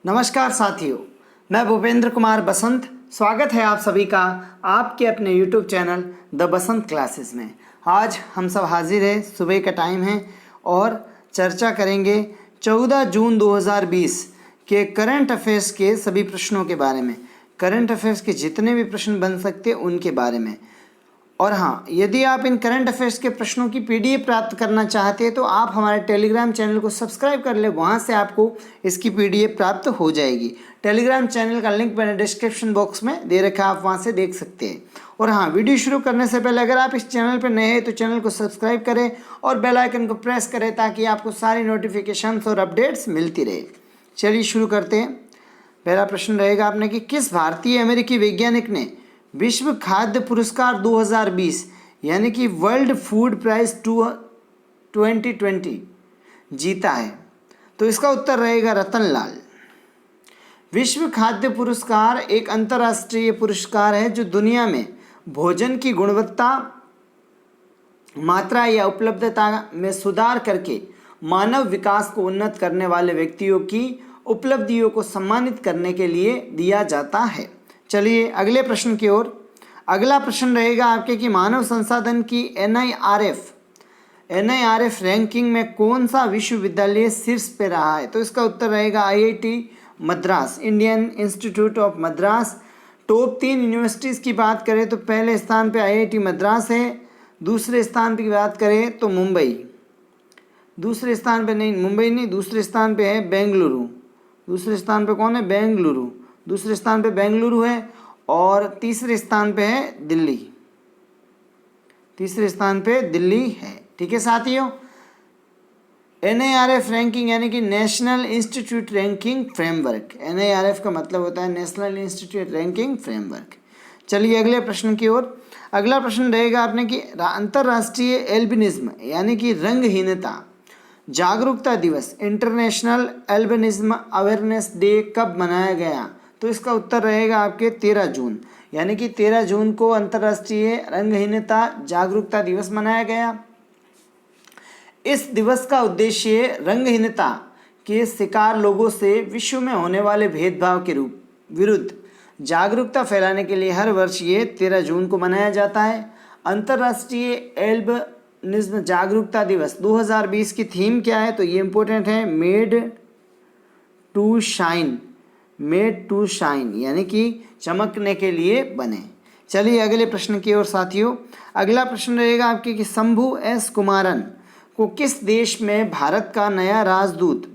नमस्कार साथियों, मैं भूपेंद्र कुमार बसंत। स्वागत है आप सभी का आपके अपने YouTube channel the Basant classes में। आज हम सब हाजिर हैं, सुबह का टाइम है और चर्चा करेंगे 14 जून 2020 के करंट अफेयर्स के सभी प्रश्नों के बारे में। करंट अफेयर्स के जितने भी प्रश्न बन सकते हैं उनके बारे में। और हाँ, यदि आप इन करंट अफेयर्स के प्रश्नों की PDF प्राप्त करना चाहते हैं तो आप हमारे टेलीग्राम चैनल को सब्सक्राइब कर ले, वहाँ से आपको इसकी PDF प्राप्त हो जाएगी। टेलीग्राम चैनल का लिंक मैंने डिस्क्रिप्शन बॉक्स में दे रखा है, आप वहाँ से देख सकते हैं। और हाँ, वीडियो शुरू करने से पहले अगर आप इस चैनल पर नए हैं तो चैनल को सब्सक्राइब करें और बेल आइकन को प्रेस करें ताकि आपको सारी नोटिफिकेशंस और अपडेट्स मिलती रहे। चलिए शुरू करते हैं। पहला प्रश्न रहेगा आपने कि किस भारतीय अमेरिकी वैज्ञानिक ने विश्व खाद्य पुरस्कार 2020 यानी कि वर्ल्ड फूड प्राइज 2020 जीता है? तो इसका उत्तर रहेगा रतन लाल। विश्व खाद्य पुरस्कार एक अंतर्राष्ट्रीय पुरस्कार है जो दुनिया में भोजन की गुणवत्ता, मात्रा या उपलब्धता में सुधार करके मानव विकास को उन्नत करने वाले व्यक्तियों की उपलब्धियों को सम्मानित करने के लिए दिया जाता है। चलिए अगले प्रश्न की ओर। अगला प्रश्न रहेगा आपके कि मानव संसाधन की NIRF रैंकिंग में कौन सा विश्वविद्यालय शीर्ष पे रहा है? तो इसका उत्तर रहेगा IIT Madras, Indian institute of Madras. Top 3 universities की बात करें तो पहले स्थान पे IIT मद्रास है, दूसरे स्थान की बात करें तो मुंबई, दूसरे स्थान पे नहीं, मुंबई नहीं, दूसरे स्थान पे है बेंगलुरु। दूसरे स्थान पे कौन है? बेंगलुरु। दूसरे स्थान पे बेंगलुरु है और तीसरे स्थान पे है दिल्ली। तीसरे स्थान पे दिल्ली है। ठीक है साथियों, NIRF रैंकिंग यानी कि national institute ranking framework. NIRF का मतलब होता है नेशनल इंस्टीट्यूट रैंकिंग फ्रेमवर्क। चलिए अगले प्रश्न की ओर। अगला प्रश्न रहेगा आपने कि अंतर्राष्ट्रीय एल्बिनिज्म यानी कि रंगहीनता जागरूकता दिवस, इंटरनेशनल एल्बिनिज्म अवेयरनेस डे कब मनाया गया? तो इसका उत्तर रहेगा आपके 13 जून, यानी कि 13 जून को अंतर्राष्ट्रीय रंगहीनता जागरूकता दिवस मनाया गया। इस दिवस का उद्देश्य रंगहीनता के शिकार लोगों से विश्व में होने वाले भेदभाव के विरुद्ध जागरूकता फैलाने के लिए हर वर्ष ये 13 जून को मनाया जाता है। अंतर्राष्ट्रीय एल्बिनिज्म जागरूकता दिवस 2020 की थीम क्या है? तो ये इम्पोर्टेंट है, मेड टू शाइन यानी कि चमकने के लिए बने। चलिए अगले प्रश्न की ओर साथियों। अगला प्रश्न रहेगा आपके कि शंभू एस कुमारन को किस देश में भारत का नया राजदूत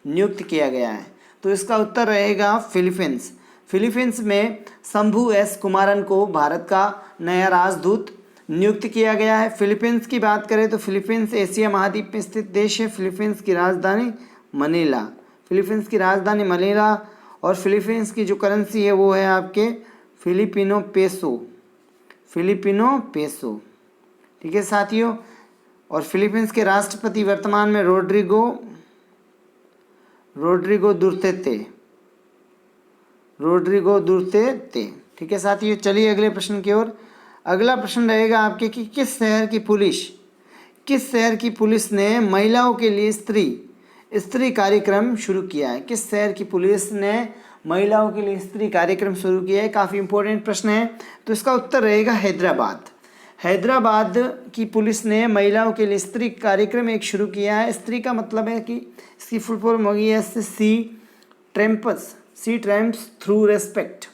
नियुक्त किया गया है? तो इसका उत्तर रहेगा फिलीपींस। फिलीपींस में शंभू एस कुमारन को भारत का नया राजदूत नियुक्त किया गया है। फिलीपींस की बात करें तो फिलीपींस एशिया महाद्वीप में स्थित देश है। फिलीपींस की राजधानी मनीला और फिलीपींस की जो करेंसी है वो है आपके फिलिपिनो पेसो। ठीक है साथियों, और फिलीपींस के राष्ट्रपति वर्तमान में रोड्रिगो दुर्तेते। ठीक है साथियों, चलिए अगले प्रश्न की ओर। अगला प्रश्न रहेगा आपके कि किस शहर की पुलिस ने महिलाओं के लिए स्त्री कार्यक्रम शुरू किया है? किस शहर की पुलिस ने महिलाओं के लिए स्त्री कार्यक्रम शुरू किया है? काफ़ी इंपॉर्टेंट प्रश्न है। तो इसका उत्तर रहेगा हैदराबाद की पुलिस ने महिलाओं के लिए स्त्री कार्यक्रम एक शुरू किया है। स्त्री का मतलब है कि इसकी फुल फॉर्म होगी C tramps through respect,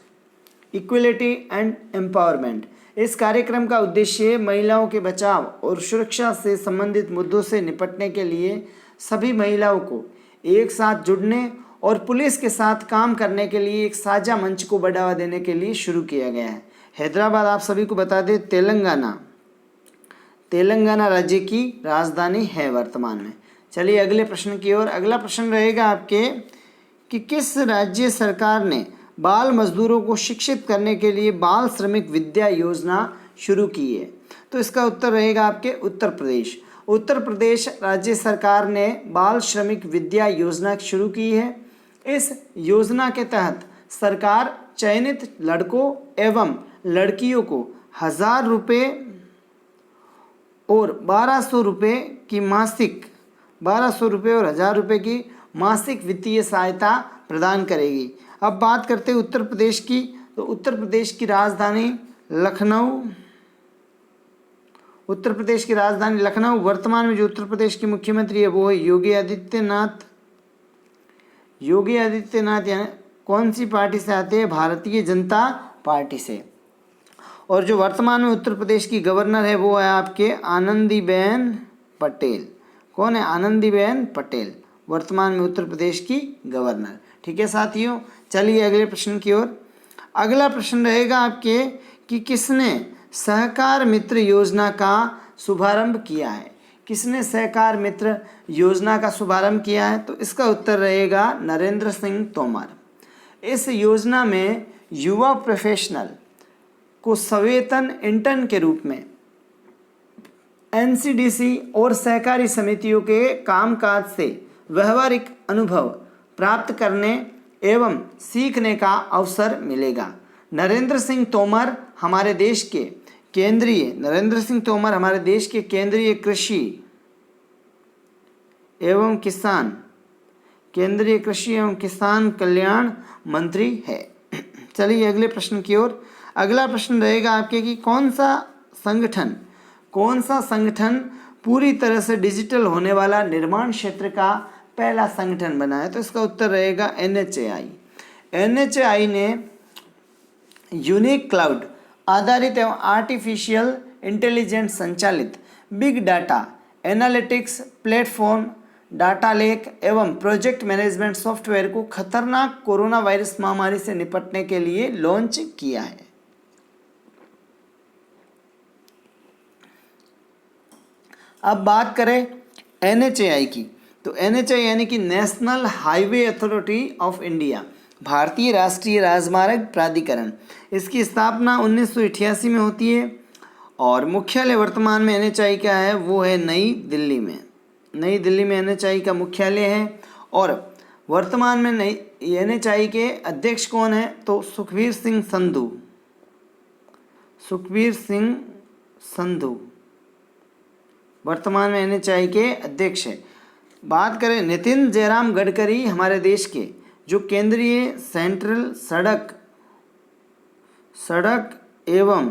equality and empowerment. इस कार्यक्रम का उद्देश्य महिलाओं के बचाव और सुरक्षा से संबंधित मुद्दों से निपटने के लिए सभी महिलाओं को एक साथ जुड़ने और पुलिस के साथ काम करने के लिए एक साझा मंच को बढ़ावा देने के लिए शुरू किया गया है। हैदराबाद आप सभी को बता दें तेलंगाना राज्य की राजधानी है वर्तमान में। चलिए अगले प्रश्न की ओर। अगला प्रश्न रहेगा आपके कि किस राज्य सरकार ने बाल मजदूरों को शिक्षित करने के लिए बाल श्रमिक विद्या योजना शुरू की है? तो इसका उत्तर रहेगा आपके उत्तर प्रदेश राज्य सरकार ने बाल श्रमिक विद्या योजना शुरू की है। इस योजना के तहत सरकार चयनित लड़कों एवं लड़कियों को 1000 रुपये और 1200 रुपये की मासिक 1200 रुपये और 1000 रुपये की मासिक वित्तीय सहायता प्रदान करेगी। अब बात करते हैं उत्तर प्रदेश की, तो उत्तर प्रदेश की राजधानी लखनऊ, उत्तर प्रदेश की राजधानी लखनऊ। वर्तमान में जो उत्तर प्रदेश के मुख्यमंत्री है वो है योगी आदित्यनाथ। योगी आदित्यनाथ यानी कौन सी पार्टी से आते हैं? भारतीय जनता पार्टी से। और जो वर्तमान में उत्तर प्रदेश की गवर्नर है वो है आपके आनंदीबेन पटेल। कौन है? आनंदीबेन पटेल, वर्तमान में उत्तर प्रदेश की गवर्नर। ठीक है साथियों, चलिए अगले प्रश्न की ओर। अगला प्रश्न रहेगा आपके कि किसने सहकार मित्र योजना का शुभारंभ किया है? किसने सहकार मित्र योजना का शुभारंभ किया है? तो इसका उत्तर रहेगा नरेंद्र सिंह तोमर। इस योजना में युवा प्रोफेशनल को सवेतन इंटर्न के रूप में एनसीडीसी और सहकारी समितियों के कामकाज से व्यवहारिक अनुभव प्राप्त करने एवं सीखने का अवसर मिलेगा। नरेंद्र सिंह तोमर हमारे देश के केंद्रीय कृषि एवं किसान कल्याण मंत्री है। चलिए अगले प्रश्न की ओर। अगला प्रश्न रहेगा आपके कि कौन सा संगठन पूरी तरह से डिजिटल होने वाला निर्माण क्षेत्र का पहला संगठन बना है? तो इसका उत्तर रहेगा NHAI। NHAI ने यूनिक क्लाउड आधारित एवं आर्टिफिशियल इंटेलिजेंस संचालित big data analytics platform, data lake एवं प्रोजेक्ट मैनेजमेंट सॉफ्टवेयर को खतरनाक कोरोना वायरस महामारी से निपटने के लिए लॉन्च किया है। अब बात करें NHAI की, तो NHAI यानी कि national highway authority of India, भारतीय राष्ट्रीय राजमार्ग प्राधिकरण। इसकी स्थापना 1988 में होती है और मुख्यालय वर्तमान में NHAI का है वो है नई दिल्ली में। नई दिल्ली में NHAI का मुख्यालय है। और वर्तमान में नई NHAI के अध्यक्ष कौन है? तो सुखबीर सिंह संधू वर्तमान में NHAI के अध्यक्ष है। बात करें नितिन जयराम गडकरी, हमारे देश के जो केंद्रीय सेंट्रल सड़क एवं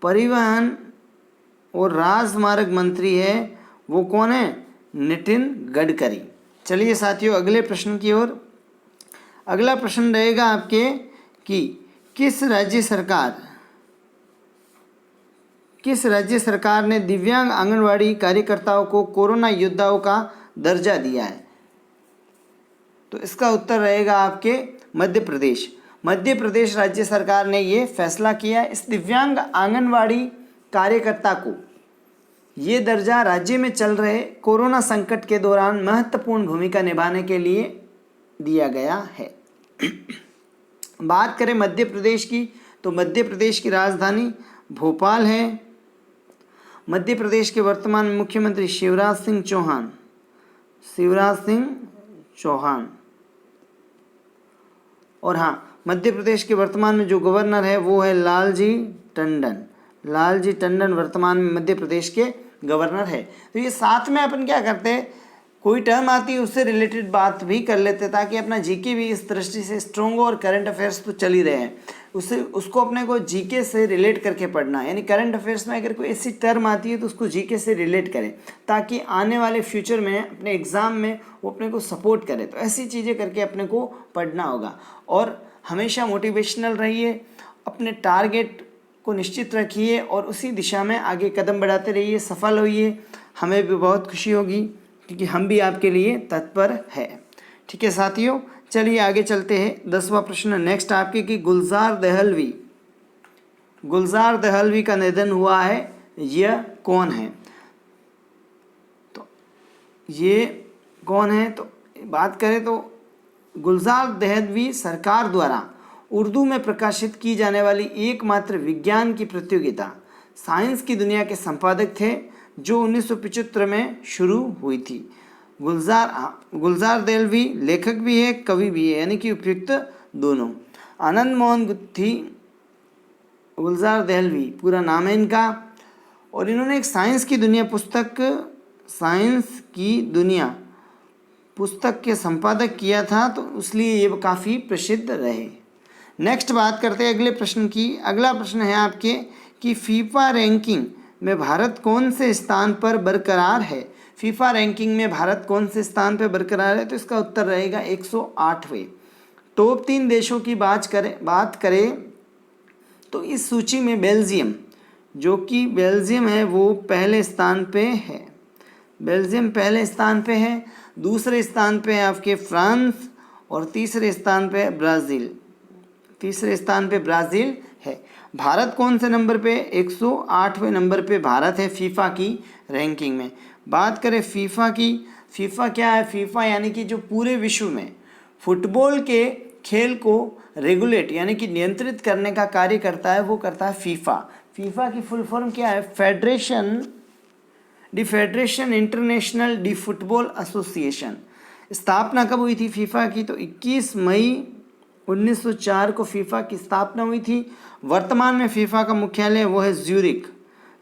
परिवहन और राजमार्ग मंत्री है, वो कौन है? नितिन गडकरी। चलिए साथियों अगले प्रश्न की ओर। अगला प्रश्न रहेगा आपके कि किस राज्य सरकार ने दिव्यांग आंगनवाड़ी कार्यकर्ताओं को कोरोना योद्धाओं का दर्जा दिया है? तो इसका उत्तर रहेगा आपके मध्य प्रदेश राज्य सरकार ने ये फैसला किया। इस दिव्यांग आंगनवाड़ी कार्यकर्ता को ये दर्जा राज्य में चल रहे कोरोना संकट के दौरान महत्वपूर्ण भूमिका निभाने के लिए दिया गया है। बात करें मध्य प्रदेश की, तो मध्य प्रदेश की राजधानी भोपाल है। मध्य प्रदेश के वर्तमान मुख्यमंत्री शिवराज सिंह चौहान। और हाँ, मध्य प्रदेश के वर्तमान में जो गवर्नर है वो है लालजी टंडन वर्तमान में मध्य प्रदेश के गवर्नर है। तो ये साथ में अपन क्या करते हैं, कोई टर्म आती है उससे रिलेटेड बात भी कर लेते हैं ताकि अपना जीके भी इस दृष्टि से स्ट्रॉन्ग हो। और करंट अफेयर्स तो चल ही रहे हैं, उसको अपने को जीके से रिलेट करके पढ़ना है। यानी करंट अफेयर्स में अगर कोई ऐसी टर्म आती है तो उसको जीके से रिलेट करें ताकि आने वाले फ्यूचर में अपने एग्ज़ाम में वो अपने को सपोर्ट करे। तो ऐसी चीज़ें करके अपने को पढ़ना होगा। और हमेशा मोटिवेशनल रहिए, अपने टारगेट को निश्चित रखिए और उसी दिशा में आगे कदम बढ़ाते रहिए, सफल होइए। हमें भी बहुत खुशी होगी क्योंकि हम भी आपके लिए तत्पर है। ठीक है साथियों, चलिए आगे चलते हैं। 10वां प्रश्न नेक्स्ट आपके कि गुलजार दहलवी का निधन हुआ है, यह कौन है? तो ये कौन है? तो बात करें तो गुलजार दहलवी सरकार द्वारा उर्दू में प्रकाशित की जाने वाली एकमात्र विज्ञान की प्रतियोगिता साइंस की दुनिया के संपादक थे जो 1975 में शुरू हुई थी। गुलजार दहलवी लेखक भी है, कवि भी है, यानी कि उपयुक्त दोनों। आनंद मोहन गुत्थी गुलजार दहलवी पूरा नाम है इनका। और इन्होंने एक साइंस की दुनिया पुस्तक के संपादक किया था, तो इसलिए ये काफ़ी प्रसिद्ध रहे। नेक्स्ट बात करते हैं अगले प्रश्न की। अगला प्रश्न है आपके कि फीफा रैंकिंग में भारत कौन से स्थान पर बरकरार है। फीफा रैंकिंग में भारत कौन से स्थान पर बरकरार है, तो इसका उत्तर रहेगा 108वें। टॉप 3 देशों की बात करें तो इस सूची में बेल्जियम, जो कि बेल्जियम है, वो पहले स्थान पे है। बेल्जियम पहले स्थान पे है। दूसरे स्थान पे है आपके फ्रांस और तीसरे स्थान पे ब्राज़ील। तीसरे स्थान पे ब्राज़ील है। भारत कौन से नंबर पे? 108वें नंबर पे भारत है फीफा की रैंकिंग में। बात करें फीफा की, फीफा क्या है? फीफा यानी कि जो पूरे विश्व में फुटबॉल के खेल को रेगुलेट यानी कि नियंत्रित करने का कार्य करता है, वो करता है फीफा। फीफा की फुल फॉर्म क्या है? Federation international D football association. स्थापना कब हुई थी फीफा की? तो 21 मई 1904 को फीफा की स्थापना हुई थी। वर्तमान में फीफा का मुख्यालय वो है ज्यूरिक।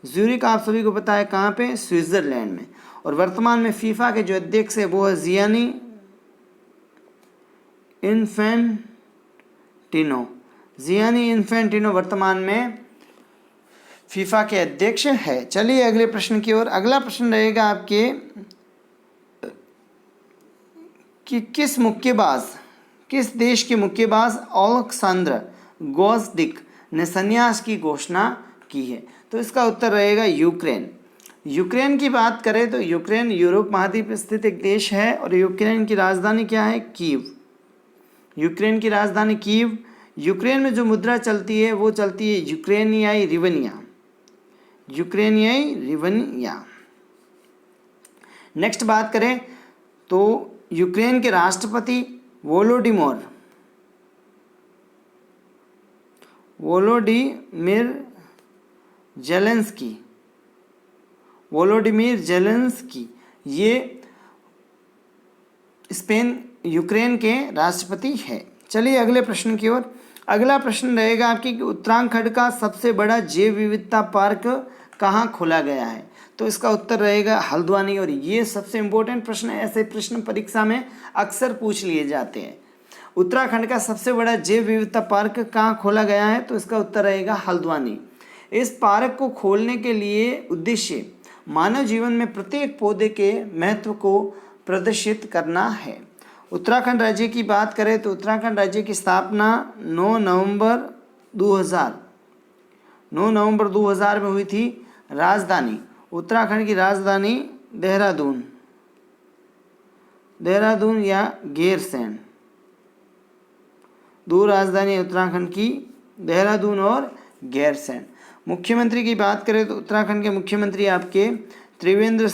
ज्यूरिक आप सभी को पता है कहाँ पे? स्विट्जरलैंड में। और वर्तमान में फीफा के जो अध्यक्ष है वो है जियानी इन्फेंटिनो वर्तमान में फीफा के अध्यक्ष है। चलिए अगले प्रश्न की ओर। अगला प्रश्न रहेगा आपके कि किस देश के मुक्केबाज ओलेक्सांद्र गोजदिक ने संन्यास की घोषणा की है, तो इसका उत्तर रहेगा यूक्रेन। यूक्रेन की बात करें तो यूक्रेन यूरोप महाद्वीप स्थित एक देश है और यूक्रेन की राजधानी क्या है? कीव। यूक्रेन की राजधानी कीव। यूक्रेन में जो मुद्रा चलती है वो चलती है यूक्रेनियाई रिवनिया। नेक्स्ट बात करें तो यूक्रेन के राष्ट्रपति वोलोडिमिर जेलेंस्की ये यूक्रेन के राष्ट्रपति है। चलिए अगले प्रश्न की ओर। अगला प्रश्न रहेगा आपकी कि उत्तराखंड का सबसे बड़ा जैव विविधता पार्क कहाँ खोला गया है, तो इसका उत्तर रहेगा हल्द्वानी। और ये सबसे इम्पोर्टेंट प्रश्न है, ऐसे प्रश्न परीक्षा में अक्सर पूछ लिए जाते हैं। उत्तराखंड का सबसे बड़ा जैव विविधता पार्क कहाँ खोला गया है, तो इसका उत्तर रहेगा हल्द्वानी। इस पार्क को खोलने के लिए उद्देश्य मानव जीवन में प्रत्येक पौधे के महत्व को प्रदर्शित करना है। उत्तराखंड राज्य की बात करें तो उत्तराखंड राज्य की स्थापना 9 नवंबर 2000 में हुई थी। राजधानी उत्तराखंड की राजधानी देहरादून या गैरसैंण। दो राजधानी उत्तराखंड की देहरादून और गैरसैंण। मुख्यमंत्री की बात करें तो उत्तराखंड के मुख्यमंत्री आपके त्रिवेंद्र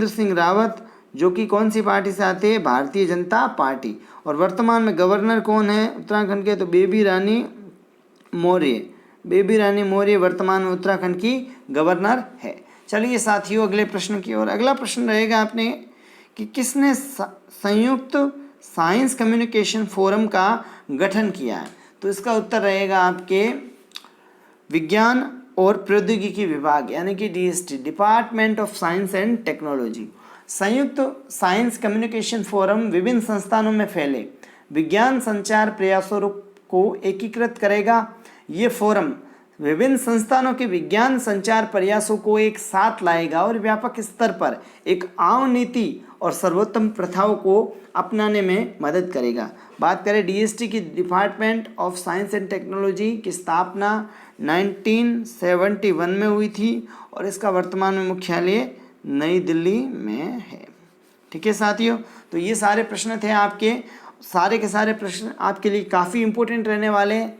सिंह रावत, जो कि कौन सी पार्टी से आते हैं? भारतीय जनता पार्टी। और वर्तमान में गवर्नर कौन है उत्तराखंड के? तो बेबी रानी मौर्य वर्तमान में उत्तराखंड की गवर्नर है। चलिए साथियों अगले प्रश्न की ओर। अगला प्रश्न रहेगा आपने कि किसने संयुक्त साइंस कम्युनिकेशन फोरम का गठन किया है, तो इसका उत्तर रहेगा आपके विज्ञान और प्रौद्योगिकी विभाग यानी कि DST, department of science and technology. संयुक्त साइंस कम्युनिकेशन फोरम विभिन्न संस्थानों में फैले विज्ञान संचार प्रयासों को एकीकृत करेगा। ये फोरम विभिन्न संस्थानों के विज्ञान संचार प्रयासों को एक साथ लाएगा और व्यापक स्तर पर एक आम नीति और सर्वोत्तम प्रथाओं को अपनाने में मदद करेगा। बात करें DST की, department of science and technology की स्थापना 1971 में हुई थी और इसका वर्तमान में मुख्यालय नई दिल्ली में है। ठीक है साथियों, तो ये सारे प्रश्न थे आपके। सारे के सारे प्रश्न आपके लिए काफ़ी इम्पोर्टेंट रहने वाले हैं,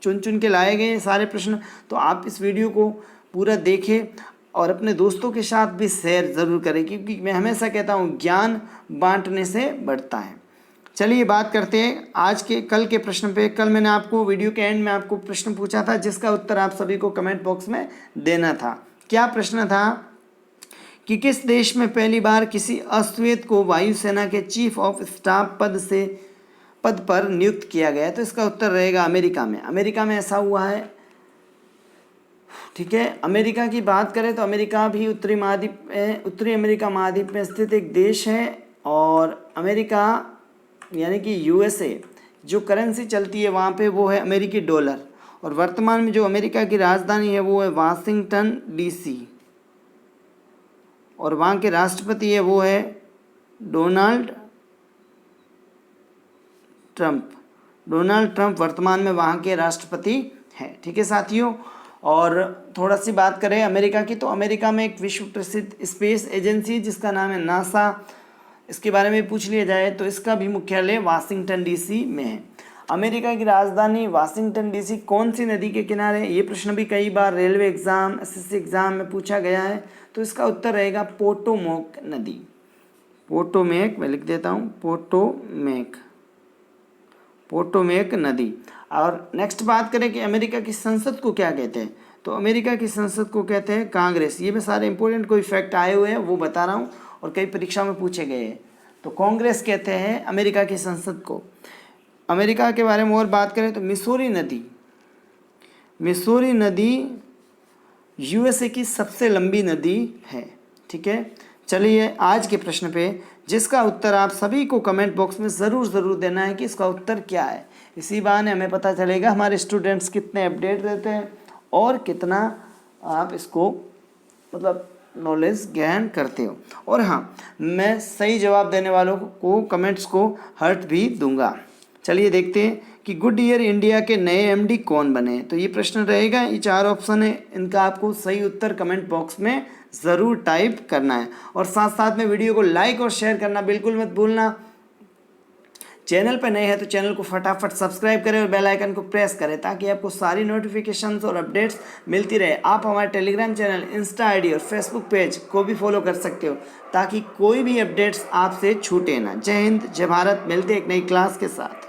चुन के लाए गए सारे प्रश्न। तो आप इस वीडियो को पूरा देखें और अपने दोस्तों के साथ भी शेयर ज़रूर करें, क्योंकि मैं हमेशा कहता हूँ ज्ञान बांटने से बढ़ता है। चलिए बात करते हैं कल के प्रश्न पे। कल मैंने आपको वीडियो के एंड में आपको प्रश्न पूछा था जिसका उत्तर आप सभी को कमेंट बॉक्स में देना था। क्या प्रश्न था कि किस देश में पहली बार किसी अश्वेत को वायुसेना के चीफ ऑफ स्टाफ पद पर नियुक्त किया गया है, तो इसका उत्तर रहेगा अमेरिका में। अमेरिका में ऐसा हुआ है ठीक है। अमेरिका की बात करें तो अमेरिका भी उत्तरी अमेरिका महाद्वीप में स्थित एक देश है। और अमेरिका यानी कि यूएसए जो करेंसी चलती है वहाँ पे वो है अमेरिकी डॉलर। और वर्तमान में जो अमेरिका की राजधानी है वो है वाशिंगटन डीसी। और वहाँ के राष्ट्रपति है वो है डोनाल्ड ट्रंप वर्तमान में वहाँ के राष्ट्रपति हैं। ठीक है साथियों। और थोड़ा सी बात करें अमेरिका की, तो अमेरिका में एक विश्व प्रसिद्ध स्पेस एजेंसी है जिसका नाम है नासा। इसके बारे में पूछ लिया जाए तो इसका भी मुख्यालय वाशिंगटन डीसी में है। अमेरिका की राजधानी वाशिंगटन डीसी कौन सी नदी के किनारे है? ये प्रश्न भी कई बार रेलवे एग्ज़ाम, एसएससी एग्ज़ाम में पूछा गया है। तो इसका उत्तर रहेगा पोटोमेक नदी। पोटोमेक, मैं लिख देता हूँ, पोटोमेक नदी। और नेक्स्ट बात करें कि अमेरिका की संसद को क्या कहते हैं, तो अमेरिका की संसद को कहते हैं कांग्रेस। ये मैं सारे इंपॉर्टेंट कोई फैक्ट आए हुए हैं वो बता रहा हूँ और कई परीक्षा में पूछे गए हैं। तो कांग्रेस कहते हैं अमेरिका की संसद को। अमेरिका के बारे में और बात करें तो मिसूरी नदी यूएसए की सबसे लंबी नदी है। ठीक है। चलिए आज के प्रश्न पे, जिसका उत्तर आप सभी को कमेंट बॉक्स में ज़रूर देना है कि इसका उत्तर क्या है। इसी बहाने हमें पता चलेगा हमारे स्टूडेंट्स कितने अपडेट रहते हैं और कितना आप इसको मतलब नॉलेज गेन करते हो। और हाँ, मैं सही जवाब देने वालों को कमेंट्स को हार्ट भी दूंगा। चलिए देखते हैं कि गुडईयर इंडिया के नए एमडी कौन बने। तो ये प्रश्न रहेगा, ये 4 ऑप्शन है, इनका आपको सही उत्तर कमेंट बॉक्स में ज़रूर टाइप करना है। और साथ साथ में वीडियो को लाइक और शेयर करना बिल्कुल मत भूलना। चैनल पर नए हैं तो चैनल को फटाफट सब्सक्राइब करें और बेल आइकन को प्रेस करें ताकि आपको सारी नोटिफिकेशंस और अपडेट्स मिलती रहे। आप हमारे टेलीग्राम चैनल, इंस्टा आईडी और फेसबुक पेज को भी फॉलो कर सकते हो ताकि कोई भी अपडेट्स आपसे छूटे ना। जय हिंद, जय भारत। मिलते हैं एक नई क्लास के साथ।